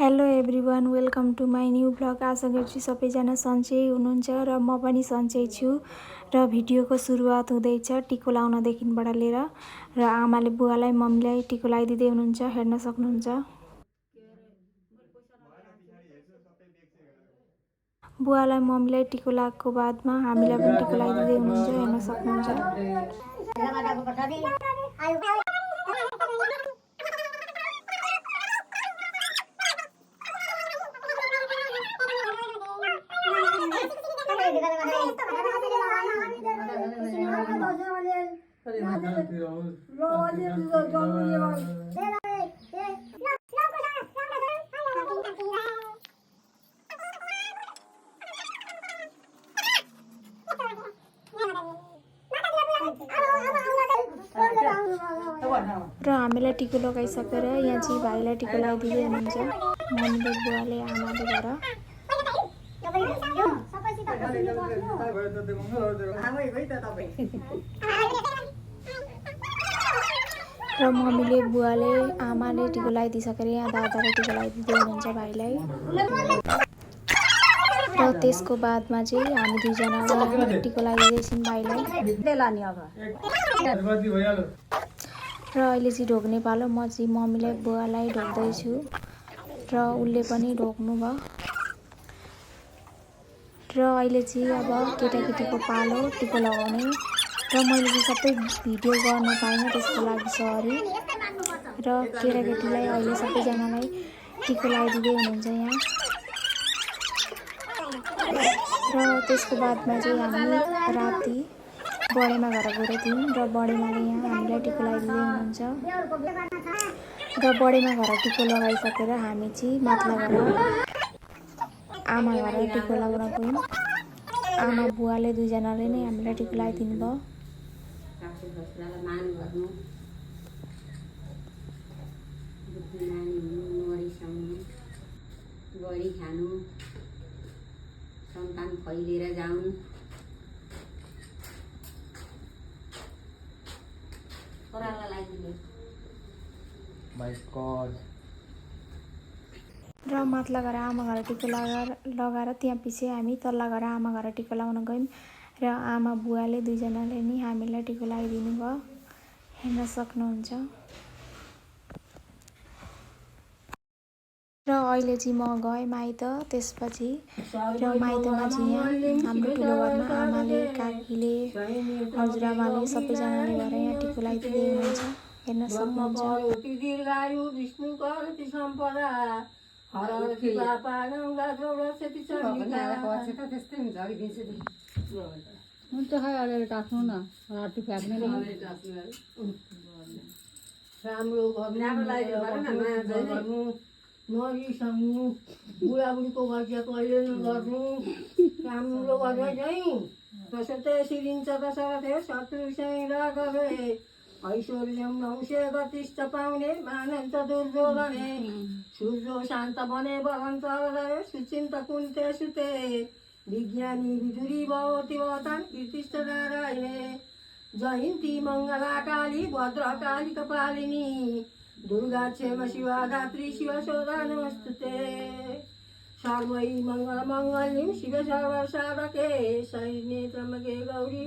Hello everyone, welcome to my new blog. आशा गर्छु सबैजना सन्चै हुनुहुन्छ र म पनि सन्चै छु। र भिडियोको सुरुवात हुँदैछ टिको लाउनदेखिबाट लिएर र आमाले बुवालाई मम्मीलाई टिको लगाइदिँदै हुनुहुन्छ, हेर्न सक्नुहुन्छ। बुवालाई मम्मीलाई टिको लगाएको बादमा हामीलाई पनि टिको लगाइदिँदै हुनुहुन्छ, हेर्न सक्नुहुन्छ। र हामीलाई टिको लगाइसकेर यहाँ चाहिँ भाइलाई टिको लगाइदिँदै हुनुहुन्छ, मम्मीले बुवाले आमाले भएर। र मम्मीले बुवाले आमाले टिको लगाइदिइसकेर यहाँ दादाले टिको लगाइदिँदै हुनुहुन्छ भाइलाई। र त्यसको बादमा चाहिँ हामी दुईजनालाई टिको लगाइदिँदैछौँ भाइलाई। र अहिले चाहिँ ढोग्ने पालो, म चाहिँ मम्मीलाई बुवालाई ढोग्दैछु र उसले पनि ढोग्नु भयो। र अहिले चाहिँ अब केटाकेटीको पालो टिको लगाउने। र मैले चाहिँ सबै भिडियो गर्न पाइनँ, त्यसको लागि सरी। र केटाकेटीलाई अहिले सबैजनालाई टिको लगाइदिँदै हुनुहुन्छ यहाँ। र त्यसको बादमा चाहिँ हामी राति बडेमा घर गएको थियौँ र बडेमाले यहाँ हामीलाई टिको लगाइदिँदै हुनुहुन्छ। र बडेमा घर टिको लगाइसकेर हामी चाहिँ माथला घर आमा घर टिको लगाउन गयौँ। आमा बुवाले दुईजनाले नै हामीलाई टिको लगाइदिनु भयो। गरी खानु, सन्तान फैलिएर जाउन्, छोरालाई लगाइदिनु। र माथला घर आमा घर टिको लगाएर त्यहाँ पछि हामी तल्ला घर आमा घर टिको लगाउन गयौँ। र आमा बुवाले दुईजनाले नि हामीलाई टिको लगाइदिनु भयो, हेर्न सक्नुहुन्छ। र अहिले चाहिँ म गएँ माइत। त्यसपछि र माइतमा चाहिँ यहाँ हाम्रो ठुलो घरमा आमाले, काकीले, हजुरआमाले सबैजनाले भएर यहाँ टिको लगाइदिँदै हुनुहुन्छ, हेर्न सक्नुहुन्छ। नरिसाउनु, बुढाबुढीको गल्ती कहिले नगर्नु, राम्रो गरेर चाहिँ त्यसै सिरिन्छ दशरथे शत्रुसँग राघवे, ऐश्वर्यम नौसे गतिष्ठ पाउने मानन्त दुर्योधने, सूर्यो शान्त बने भवन्त हृदय सुचिन्त कुन्ते सुते, विज्ञानी विदुरी भवति भवतान् कीर्तिष्ठ नारायणे, जयन्ती मङ्गला काली भद्रकाली कपालिनी, दुर्गा क्षेम शिवा धात्री शिव सौदा नमस्तुते, सर्वै मङ्गलमङ्गल्यं शिव सर्वसाधके, शरण्ये त्र्यम्बके गौरी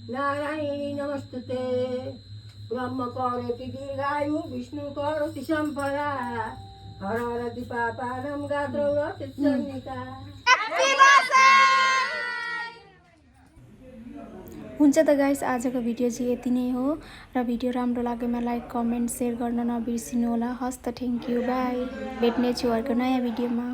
नारायणी नमस्तुते, ब्रह्म करोति दीर्घायु विष्णु करोति सम्पदा, हर हरति पापानं गात्रौ रतिसन्निका। हुन्छ त गाइस, आजको भिडियो चाहिँ यति नै हो। र भिडियो राम्रो लागेमा लाइक, कमेन्ट, सेयर गर्न नबिर्सिनु होला। हस् त, थ्याङ्क यू, बाई। भेट्नेछु अर्को नयाँ भिडियोमा।